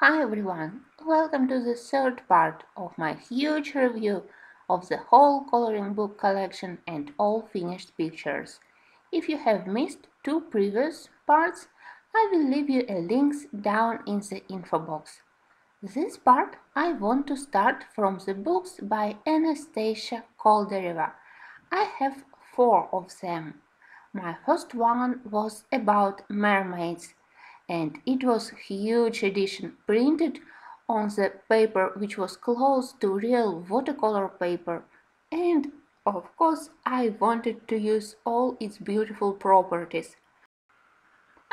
Hi everyone, welcome to the third part of my huge review of the whole coloring book collection and all finished pictures. If you have missed two previous parts, I will leave you a links down in the info box. This part I want to start from the books by Anastasia Koldereva. I have four of them. My first one was about mermaids, and it was a huge edition printed on the paper which was close to real watercolor paper, and of course I wanted to use all its beautiful properties.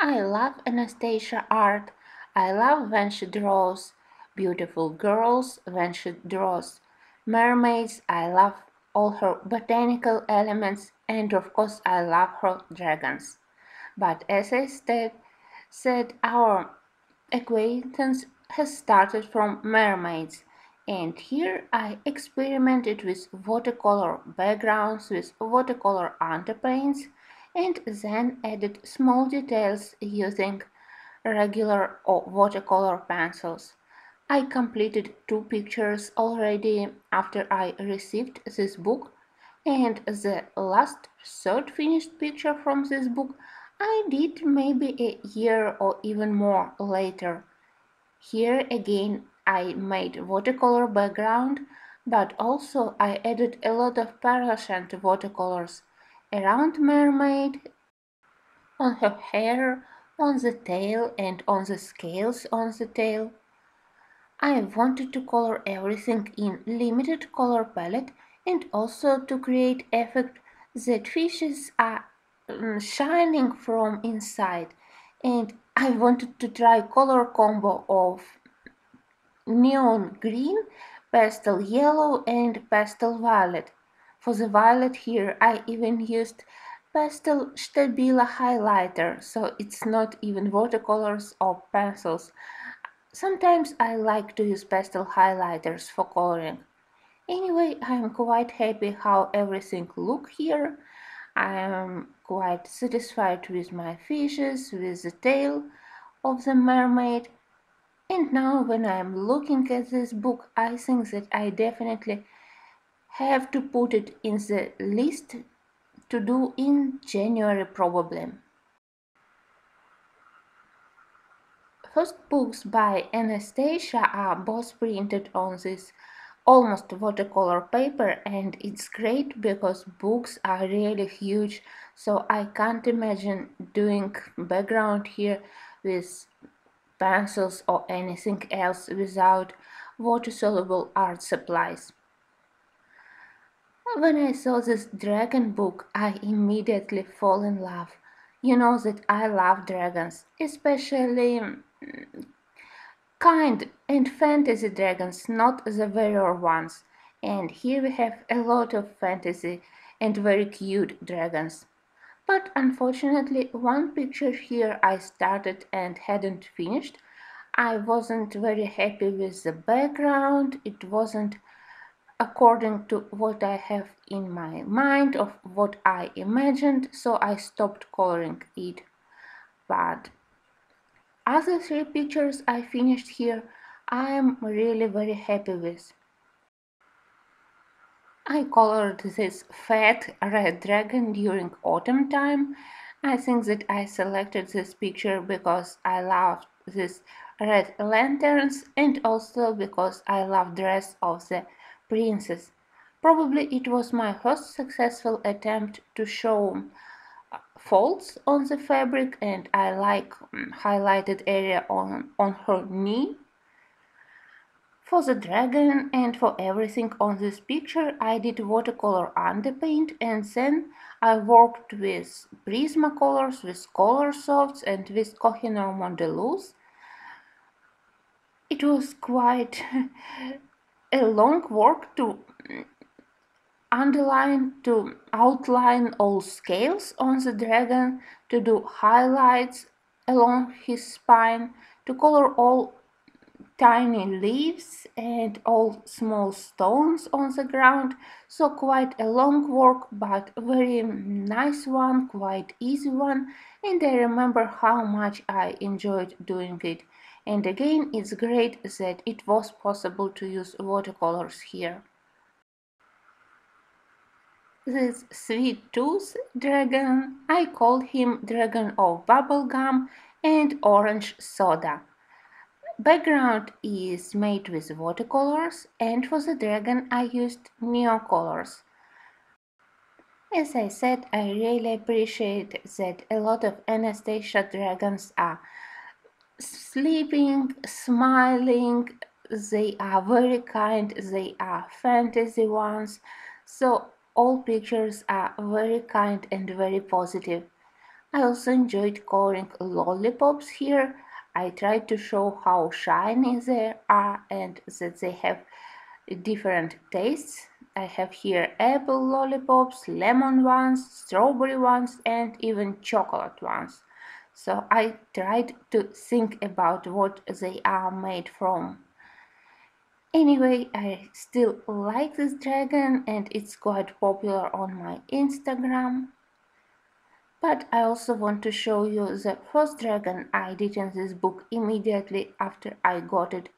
I love Anastasia art. I love when she draws beautiful girls, when she draws mermaids. I love all her botanical elements, and of course I love her dragons. But as I said our acquaintance has started from mermaids, and here I experimented with watercolor backgrounds with watercolor underpaints and then added small details using regular or watercolor pencils. I completed two pictures already after I received this book, and the last third finished picture from this book I did maybe a year or even more later. Here again I made watercolor background, but also I added a lot of pearlescent watercolors around mermaid, on her hair, on the tail and on the scales on the tail. I wanted to color everything in limited color palette and also to create effect that fishes are shining from inside, and I wanted to try color combo of neon green, pastel yellow and pastel violet. For the violet here I even used pastel stabila highlighter, so it's not even watercolors or pencils. Sometimes I like to use pastel highlighters for coloring. Anyway, I'm quite happy how everything look here. I am quite satisfied with my fishes, with the tail of the mermaid. And now when I'm looking at this book, I think that I definitely have to put it in the list to do in January probably. First books by Anastasia are both printed on this almost watercolor paper, and it's great because books are really huge, so I can't imagine doing background here with pencils or anything else without water-soluble art supplies. When I saw this dragon book, I immediately fall in love. You know that I love dragons, especially kind and fantasy dragons, not the warrior ones. And here we have a lot of fantasy and very cute dragons. But unfortunately, one picture here I started and hadn't finished. I wasn't very happy with the background. It wasn't according to what I have in my mind of what I imagined, so I stopped coloring it. But other three pictures I finished here, I am really very happy with. I colored this fat red dragon during autumn time. I think that I selected this picture because I loved these red lanterns and also because I love dress of the princess. Probably it was my first successful attempt to show folds on the fabric, and I like highlighted area on her knee. For the dragon and for everything on this picture I did watercolor underpaint, and then I worked with Prismacolors, with Color Softs and with Kohinoor Mondeluz. It was quite a long work to to outline all scales on the dragon, to do highlights along his spine, to color all tiny leaves and all small stones on the ground, so quite a long work, but very nice one, quite easy one, and I remember how much I enjoyed doing it. And again, it's great that it was possible to use watercolors here. This sweet tooth dragon, I call him Dragon of Bubblegum and Orange Soda. Background is made with watercolors, and for the dragon I used neocolors. As I said, I really appreciate that a lot of Anastasia dragons are sleeping, smiling, they are very kind, they are fantasy ones, so all pictures are very kind and very positive. I also enjoyed coloring lollipops here. I tried to show how shiny they are and that they have different tastes. I have here apple lollipops, lemon ones, strawberry ones, and even chocolate ones. So I tried to think about what they are made from. Anyway, I still like this dragon and it's quite popular on my Instagram. But I also want to show you the first dragon I did in this book immediately after I got it.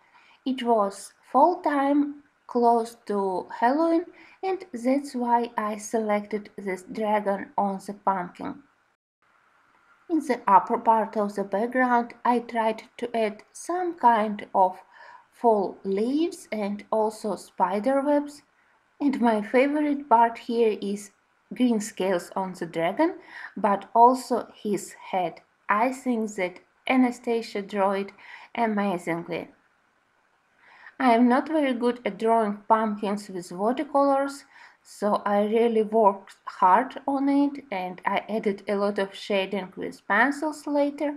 It was fall time, close to Halloween, and that's why I selected this dragon on the pumpkin. In the upper part of the background, I tried to add some kind of fall leaves and also spider webs. And my favorite part here is green scales on the dragon, but also his head. I think that Anastasia drew it amazingly. I am not very good at drawing pumpkins with watercolors, so I really worked hard on it and I added a lot of shading with pencils later.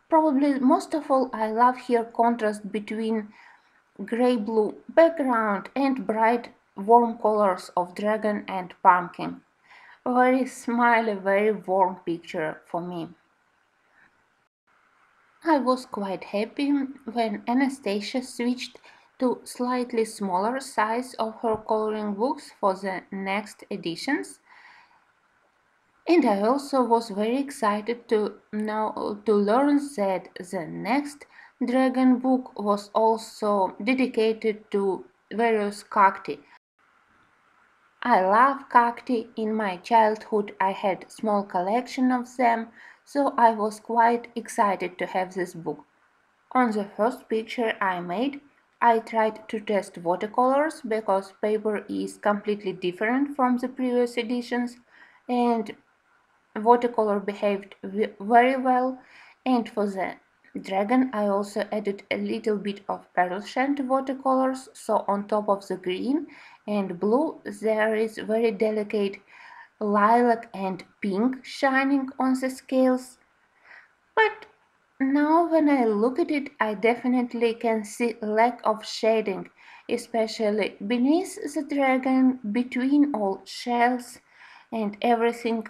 Probably most of all I love here contrast between grey-blue background and bright warm colors of dragon and pumpkin. Very smiley, very warm picture for me. I was quite happy when Anastasia switched to slightly smaller size of her coloring books for the next editions. And I also was very excited to know to learn that the next dragon book was also dedicated to various cacti. I love cacti. In my childhood I had small collection of them, so I was quite excited to have this book. On the first picture I made, I tried to test watercolors because paper is completely different from the previous editions and watercolor behaved very well. And for the dragon I also added a little bit of pearl shant watercolors, so on top of the green and blue there is very delicate lilac and pink shining on the scales. But now when I look at it I definitely can see lack of shading, especially beneath the dragon, between all shells and everything.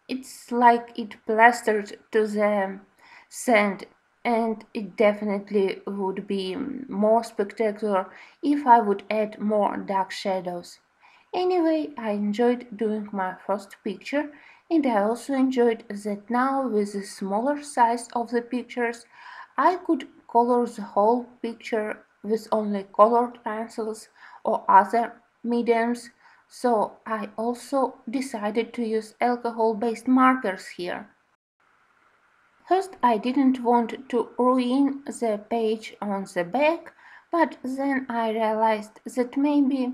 It's like it plastered to the sand, and it definitely would be more spectacular if I would add more dark shadows. Anyway, I enjoyed doing my first picture, and I also enjoyed that now with the smaller size of the pictures I could color the whole picture with only colored pencils or other mediums, so I also decided to use alcohol-based markers here. First I didn't want to ruin the page on the back, but then I realized that maybe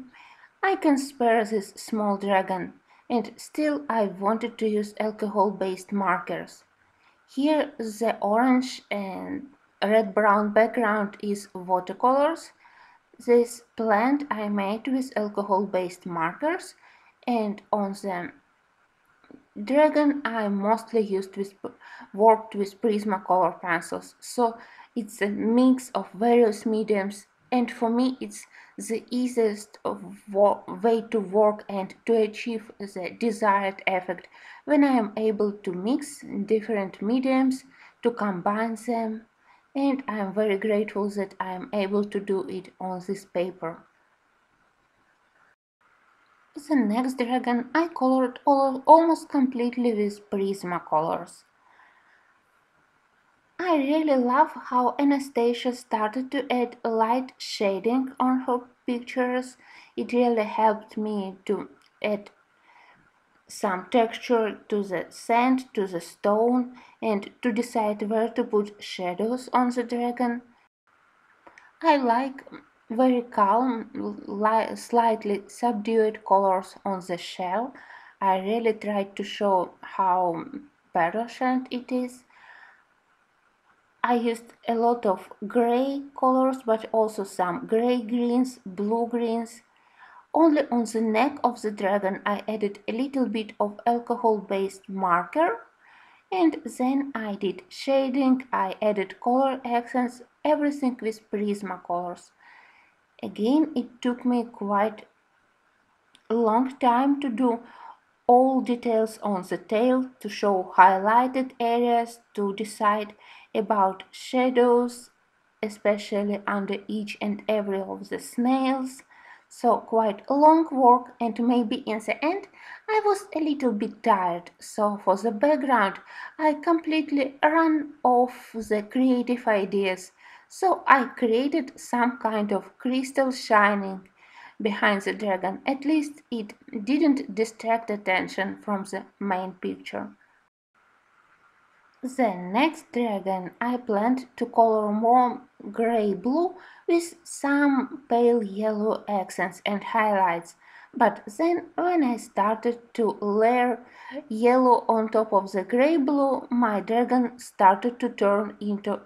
I can spare this small dragon, and still I wanted to use alcohol-based markers. Here the orange and red-brown background is watercolors. This plant I made with alcohol-based markers, and on the dragon I mostly worked with Prismacolor pencils, so it's a mix of various mediums, and for me it's the easiest way to work and to achieve the desired effect when I am able to mix different mediums, to combine them and I am very grateful that I am able to do it on this paper. The next dragon I colored almost completely with Prismacolors. I really love how Anastasia started to add light shading on her pictures. It really helped me to add some texture to the sand, to the stone, and to decide where to put shadows on the dragon. I like very calm, slightly subdued colors on the shell. I really tried to show how pearlescent it is. I used a lot of gray colors, but also some gray greens, blue greens. Only on the neck of the dragon I added a little bit of alcohol-based marker, and then I did shading, I added color accents, everything with Prismacolors. Again, it took me quite a long time to do all details on the tail, to show highlighted areas, to decide about shadows, especially under each and every of the snails. So quite a long work, and maybe in the end I was a little bit tired. So for the background I completely ran off the creative ideas. So I created some kind of crystal shining behind the dragon. At least it didn't distract attention from the main picture. The next dragon I planned to color more gray-blue with some pale yellow accents and highlights, but then when I started to layer yellow on top of the gray-blue, my dragon started to turn into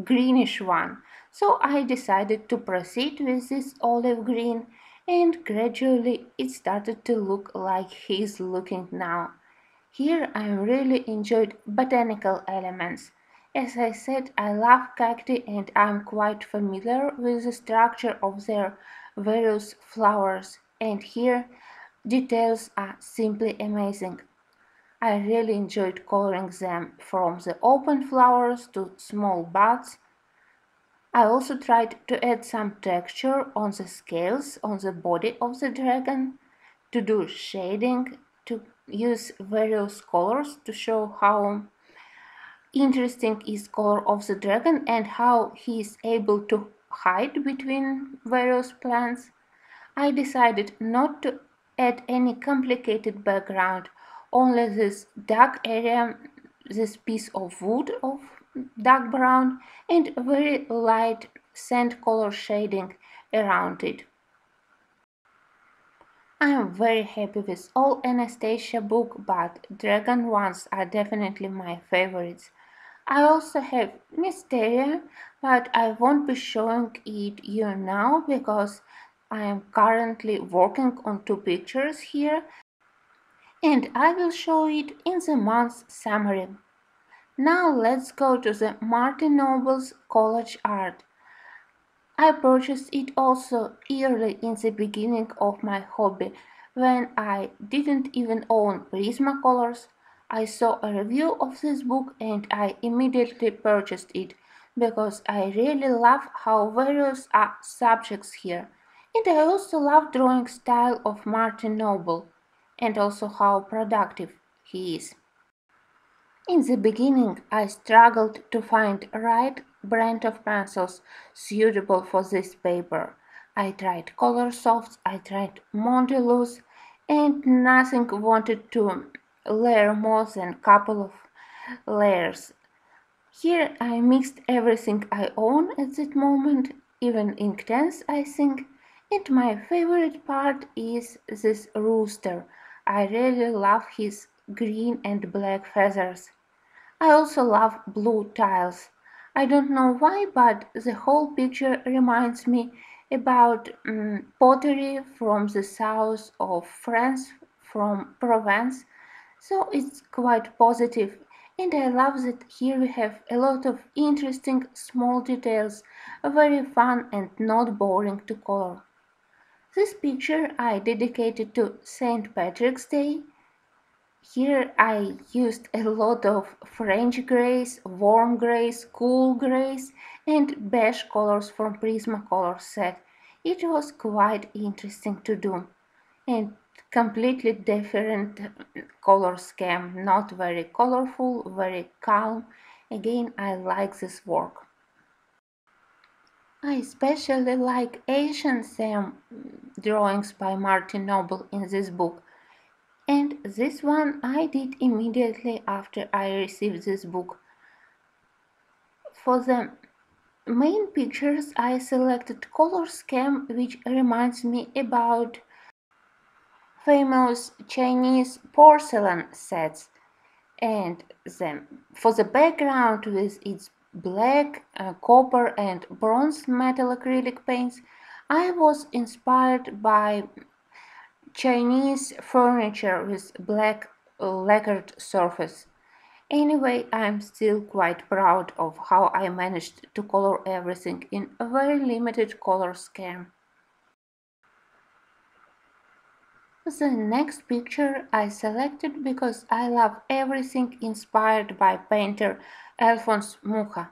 greenish one. So I decided to proceed with this olive green, and gradually it started to look like he's looking now. Here I really enjoyed botanical elements. As I said, I love cacti and I'm quite familiar with the structure of their various flowers, and here details are simply amazing. I really enjoyed coloring them from the open flowers to small buds. I also tried to add some texture on the scales on the body of the dragon, to do shading, to use various colors to show how interesting is color of the dragon and how he is able to hide between various plants. I decided not to add any complicated background, only this dark area, this piece of wood of dark brown, and very light sand color shading around it. I am very happy with all Anastasia book, but dragon ones are definitely my favorites. I also have Mysteria, but I won't be showing it you now because I am currently working on two pictures here, and I will show it in the month's summary. Now let's go to the Martin Noble's collage art. I purchased it also early in the beginning of my hobby, when I didn't even own Prismacolors. I saw a review of this book and I immediately purchased it because I really love how various are subjects here. And I also love drawing style of Martin Noble and also how productive he is. In the beginning, I struggled to find the right brand of pencils suitable for this paper. I tried color softs, I tried Mondeluz, and nothing wanted to layer more than a couple of layers. Here I mixed everything I own at that moment, even Inktense, I think, and my favorite part is this rooster. I really love his green and black feathers. I also love blue tiles. I don't know why, but the whole picture reminds me about pottery from the south of France, from Provence. So it's quite positive, and I love that here we have a lot of interesting small details, very fun and not boring to color. This picture I dedicated to St. Patrick's Day. Here I used a lot of French grays, warm grays, cool grays, and beige colors from Prismacolor set. It was quite interesting to do, and completely different color scheme, not very colorful, very calm. Again, I like this work. I especially like Asian theme drawings by Martin Noble in this book. And this one I did immediately after I received this book. For the main pictures I selected color scheme which reminds me about famous Chinese porcelain sets, and for the background with its black, copper and bronze metal acrylic paints, I was inspired by Chinese furniture with black lacquered surface. Anyway, I'm still quite proud of how I managed to color everything in a very limited color scheme. The next picture I selected because I love everything inspired by painter Alphonse Mucha,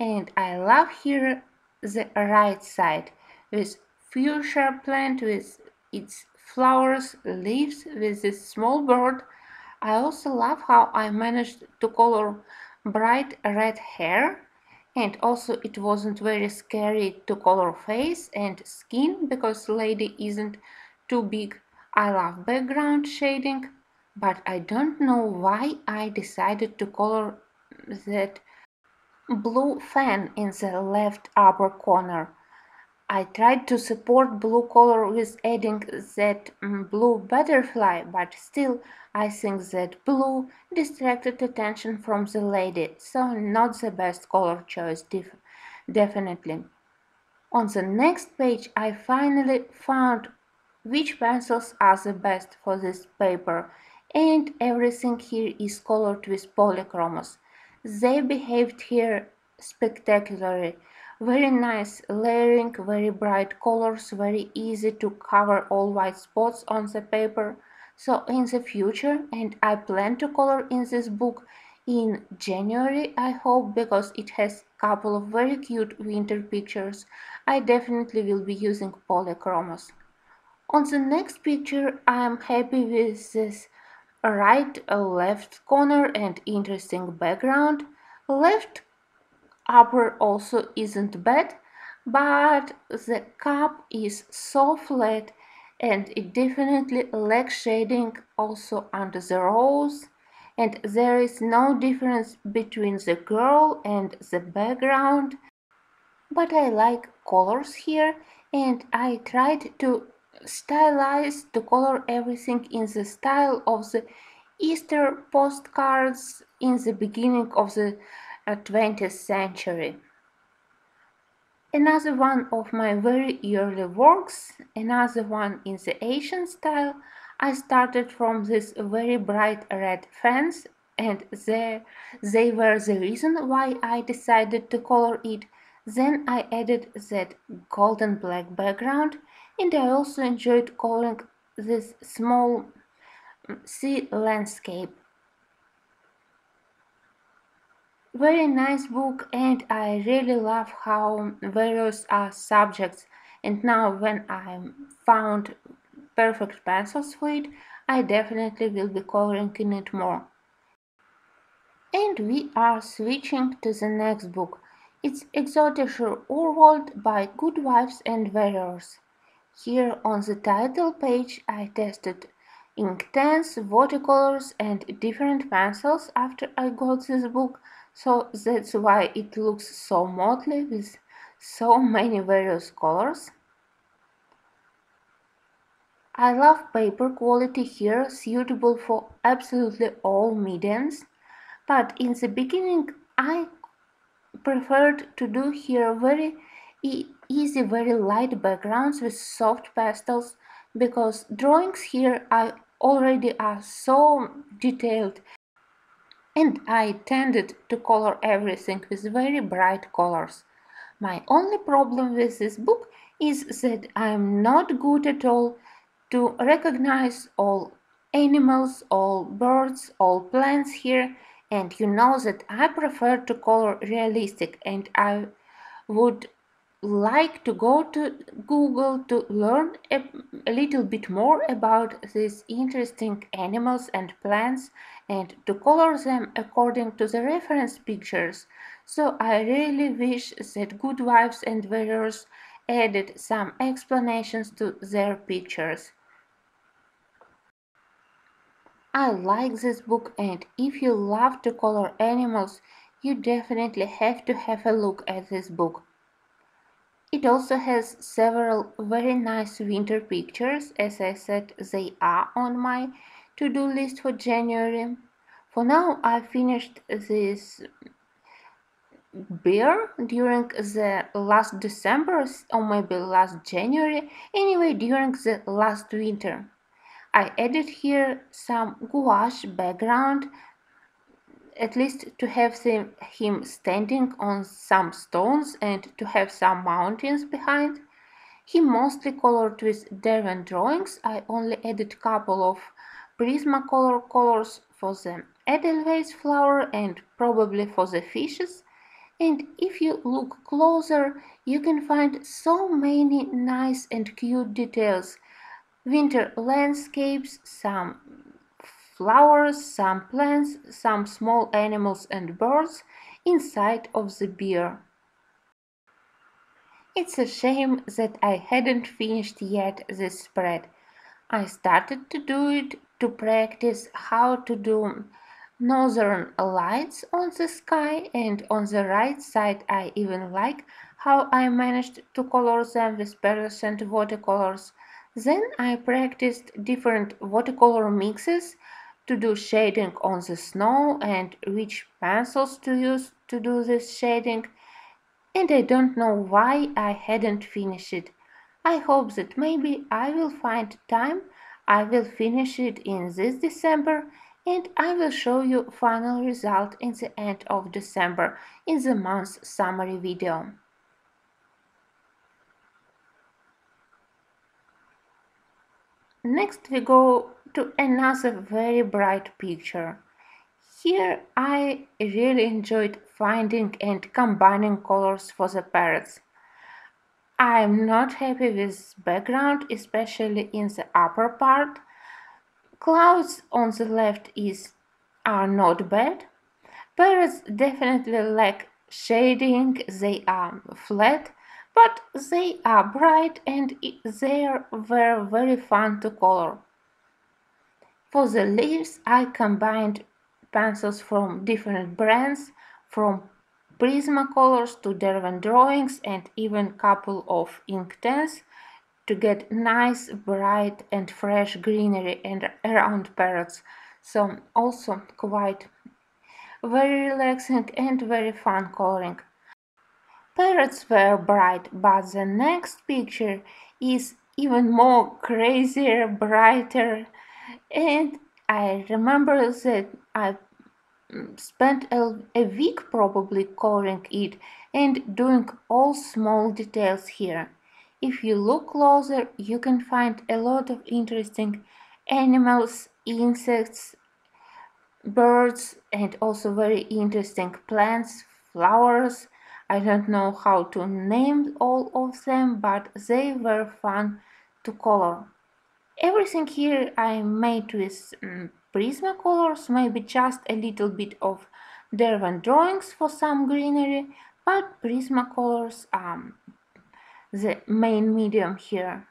and I love here the right side with fuchsia plant with its flowers, leaves with this small bird. I also love how I managed to color bright red hair, and also it wasn't very scary to color face and skin because lady isn't too big. I love background shading, but I don't know why I decided to color that blue fan in the left upper corner. I tried to support blue color with adding that blue butterfly, but still I think that blue distracted attention from the lady, so not the best color choice definitely. On the next page I finally found which pencils are the best for this paper, and everything here is colored with polychromos. They behaved here spectacularly. Very nice layering, very bright colors, very easy to cover all white spots on the paper. So in the future, and I plan to color in this book in January, I hope, because it has a couple of very cute winter pictures, I definitely will be using polychromos. On the next picture, I am happy with this right left corner and interesting background. Left upper also isn't bad, but the cup is so flat and it definitely lacks shading also under the rose, and there is no difference between the girl and the background, but I like colors here, and I tried to stylize to color everything in the style of the Easter postcards in the beginning of the 20th century. Another one of my very early works, another one in the Asian style. I started from this very bright red fence, and they were the reason why I decided to color it. Then I added that golden black background, and I also enjoyed coloring this small sea landscape. Very nice book, and I really love how various are subjects, and now when I found perfect pencils for it, I definitely will be coloring in it more. And we are switching to the next book. It's Exotischer Urwald by Good Wives and Warriors. Here on the title page I tested Inktense, watercolors and different pencils after I got this book, so that's why it looks so motley with so many various colors. I love paper quality here, suitable for absolutely all mediums, but in the beginning I preferred to do here very easy, very light backgrounds with soft pastels, because drawings here are already are so detailed, and I tended to color everything with very bright colors. My only problem with this book is that I'm not good at all to recognize all animals, all birds, all plants here, and you know that I prefer to color realistic, and I would like to go to Google to learn a little bit more about these interesting animals and plants and to color them according to the reference pictures. So I really wish that Good Wives and Warriors added some explanations to their pictures. I like this book, and if you love to color animals, you definitely have to have a look at this book. It also has several very nice winter pictures. As I said, they are on my to-do list for January. For now, I finished this bear during the last December or maybe last January. Anyway, during the last winter. I added here some gouache background, at least to have him standing on some stones and to have some mountains behind. He mostly colored with Derwent drawings. I only added couple of Prismacolor colors for the Edelweiss flower and probably for the fishes. And if you look closer, you can find so many nice and cute details. Winter landscapes, some flowers, some plants, some small animals and birds inside of the beer. It's a shame that I hadn't finished yet this spread. I started to do it to practice how to do northern lights on the sky, and on the right side I even like how I managed to color them with pearlescent watercolors. Then I practiced different watercolor mixes to do shading on the snow and which pencils to use to do this shading, and I don't know why I hadn't finished it. I hope that maybe I will find time, I will finish it in this December, and I will show you final result in the end of December in the month summary video. Next we go to another very bright picture. Here I really enjoyed finding and combining colors for the parrots. I'm not happy with background, especially in the upper part. Clouds on the left are not bad. Parrots definitely lack shading, they are flat, but they are bright and they were very fun to color. For the leaves, I combined pencils from different brands, from Prismacolors to Derwent drawings and even couple of Inktense to get nice, bright and fresh greenery and around parrots. So also quite very relaxing and very fun coloring. Parrots were bright, but the next picture is even more crazier, brighter, and I remember that I spent a week probably coloring it and doing all small details here. If you look closer, you can find a lot of interesting animals, insects, birds, and also very interesting plants, flowers. I don't know how to name all of them, but they were fun to color. Everything here I made with Prismacolors, maybe just a little bit of Derwent drawings for some greenery, but Prismacolors are the main medium here.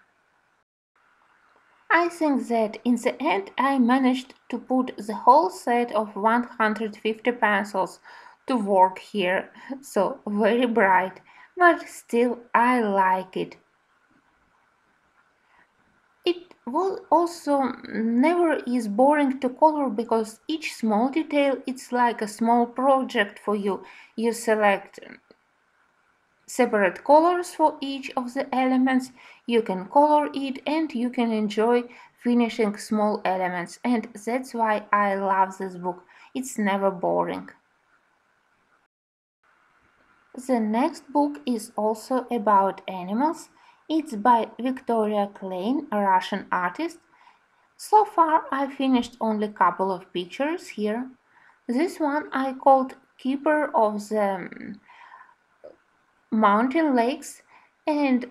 I think that in the end I managed to put the whole set of 150 pencils to work here, so very bright, but still I like it. It will also never is boring to color because each small detail it's like a small project for you. You select separate colors for each of the elements, you can color it and you can enjoy finishing small elements, and that's why I love this book. It's never boring. The next book is also about animals. It's by Victoria Klein, a Russian artist. So far I finished only a couple of pictures here. This one I called Keeper of the Mountain Lakes, and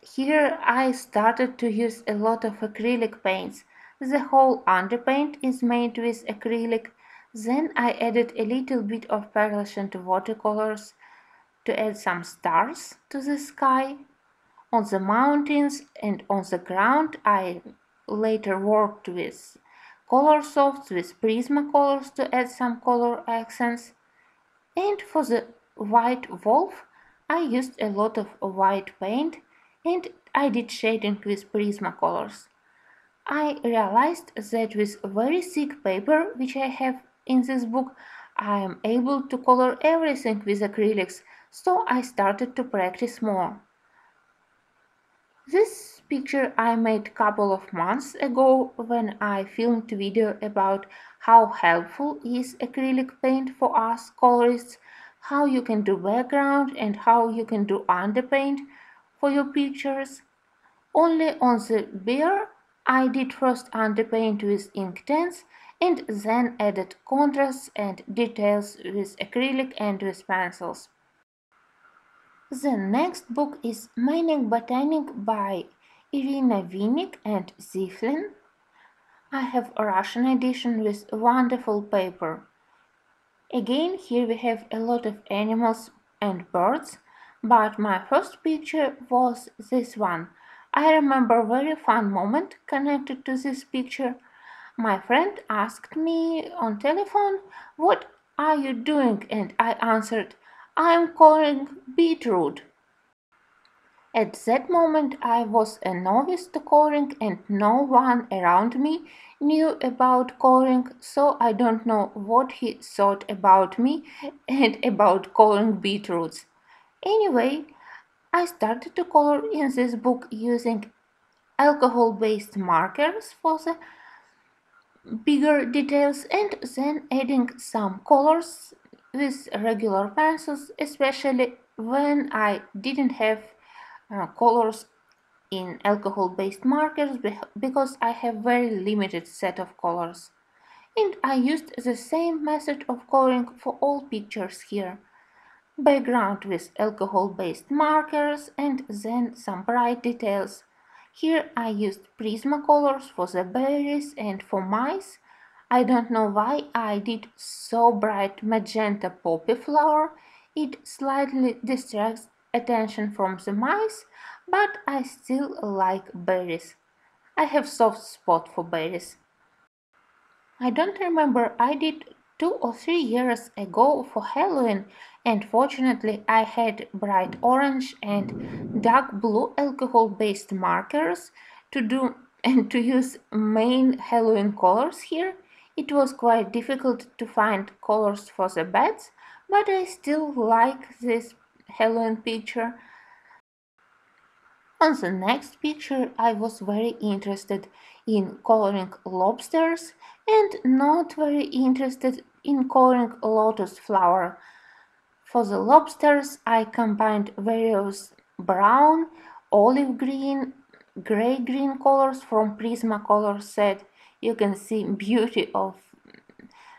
here I started to use a lot of acrylic paints. The whole underpaint is made with acrylic. Then I added a little bit of pearlescent watercolors to add some stars to the sky. On the mountains and on the ground I later worked with color softs with Prismacolors to add some color accents. And for the white wolf I used a lot of white paint and I did shading with Prismacolors. I realized that with very thick paper which I have in this book I am able to color everything with acrylics, so I started to practice more. This picture I made couple of months ago when I filmed a video about how helpful is acrylic paint for us colorists, how you can do background and how you can do underpaint for your pictures. Only on the bear I did first underpaint with Inktense and then added contrasts and details with acrylic and with pencils. The next book is Mining Botanic by Irina Vinnik and Ziflin. I have a Russian edition with wonderful paper. Again, here we have a lot of animals and birds, but my first picture was this one. I remember a very fun moment connected to this picture. My friend asked me on telephone, "What are you doing?" And I answered, "I am coloring beetroot." At that moment I was a novice to coloring and no one around me knew about coloring, so I don't know what he thought about me and about coloring beetroots. Anyway, I started to color in this book using alcohol-based markers for the bigger details and then adding some colors with regular pencils, especially when I didn't have colors in alcohol-based markers because I have very limited set of colors. And I used the same method of coloring for all pictures here. Background with alcohol-based markers and then some bright details. Here I used Prismacolors for the berries and for mice. I don't know why I did so bright magenta poppy flower. It slightly distracts attention from the mice, but I still like berries. I have soft spot for berries. I don't remember, I did 2 or 3 years ago for Halloween, and fortunately I had bright orange and dark blue alcohol-based markers to do and to use main Halloween colors here. It was quite difficult to find colors for the bats, but I still like this Halloween picture. On the next picture I was very interested in coloring lobsters and not very interested in coloring lotus flower. For the lobsters I combined various brown, olive green, gray-green colors from Prismacolor set. You can see beauty of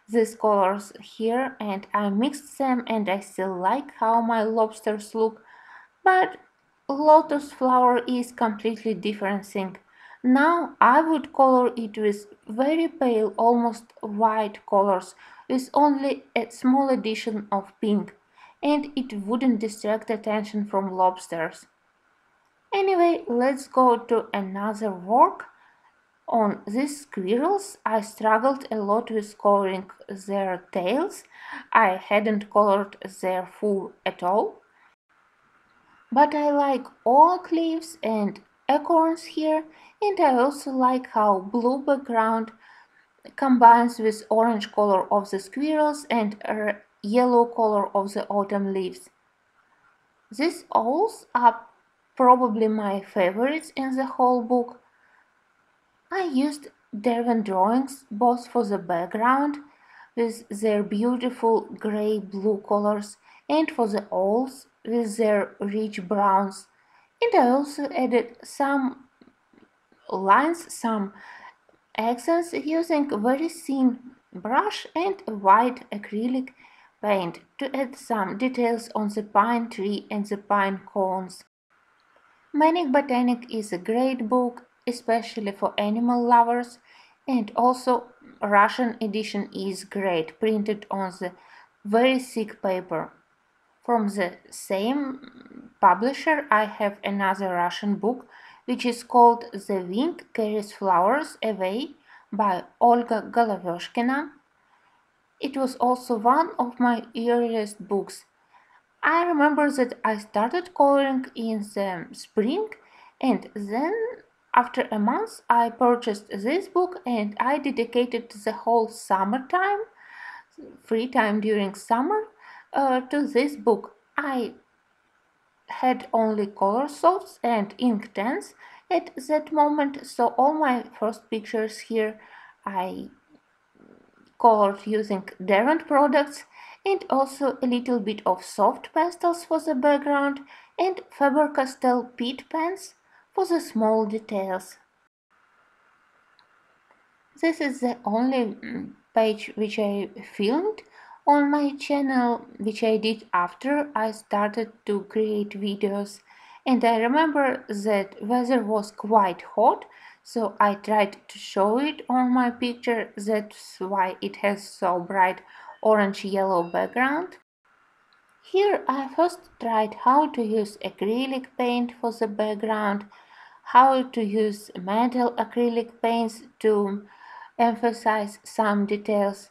these colors here and I mixed them and I still like how my lobsters look, but lotus flower is completely different thing. Now I would color it with very pale, almost white colors with only a small addition of pink, and it wouldn't distract attention from lobsters. Anyway, let's go to another work. On these squirrels I struggled a lot with coloring their tails. I hadn't colored their fur at all. But I like oak leaves and acorns here, and I also like how blue background combines with orange color of the squirrels and yellow color of the autumn leaves. These owls are probably my favorites in the whole book. I used Derwent drawings both for the background with their beautiful gray-blue colors and for the owls with their rich browns. And I also added some lines, some accents using a very thin brush and a white acrylic paint to add some details on the pine tree and the pine cones. Manic Botanic is a great book, especially for animal lovers, and also Russian edition is great, printed on the very thick paper. From the same publisher, I have another Russian book which is called The Wind Carries Flowers Away by Olga Goloveshkina. It was also one of my earliest books. I remember that I started coloring in the spring, and then after a month I purchased this book and I dedicated the whole summertime, free time during summer, to this book. I had only color softs and ink pens at that moment, so all my first pictures here I colored using Derwent products, and also a little bit of soft pastels for the background and Faber-Castell peat pens for the small details. This is the only page which I filmed on my channel, which I did after I started to create videos. And I remember that weather was quite hot, so I tried to show it on my picture. That's why it has so bright orange-yellow background. Here I first tried how to use acrylic paint for the background, how to use metal acrylic paints to emphasize some details.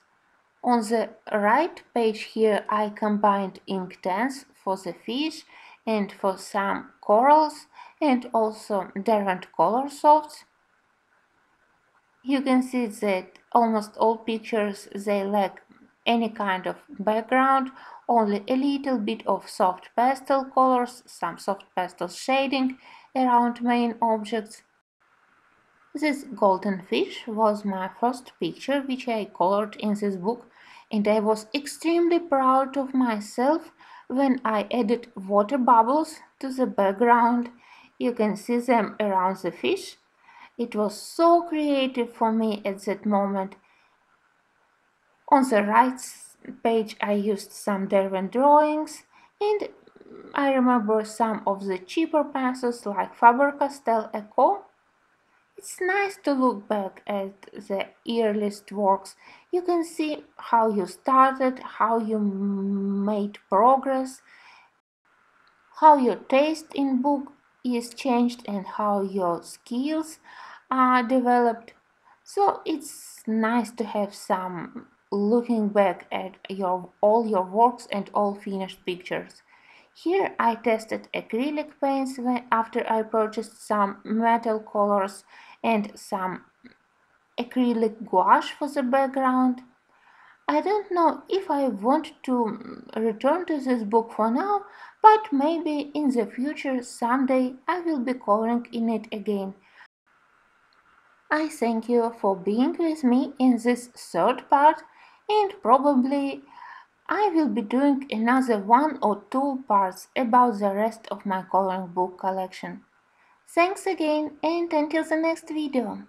On the right page here I combined ink tints for the fish and for some corals and also different color softs. You can see that almost all pictures they lack any kind of background, only a little bit of soft pastel colors, some soft pastel shading around main objects. This golden fish was my first picture which I colored in this book, and I was extremely proud of myself when I added water bubbles to the background. You can see them around the fish. It was so creative for me at that moment. On the right page I used some Derwent drawings, and I remember some of the cheaper pencils like Faber-Castell Eco. It's nice to look back at the earliest works. You can see how you started, how you made progress, how your taste in book is changed, and how your skills are developed. So it's nice to have some looking back at all your works and all finished pictures. Here I tested acrylic paints after I purchased some metal colors and some acrylic gouache for the background. I don't know if I want to return to this book for now, but maybe in the future someday I will be coloring in it again. I thank you for being with me in this third part, and probably I will be doing another 1 or 2 parts about the rest of my coloring book collection. Thanks again, and until the next video.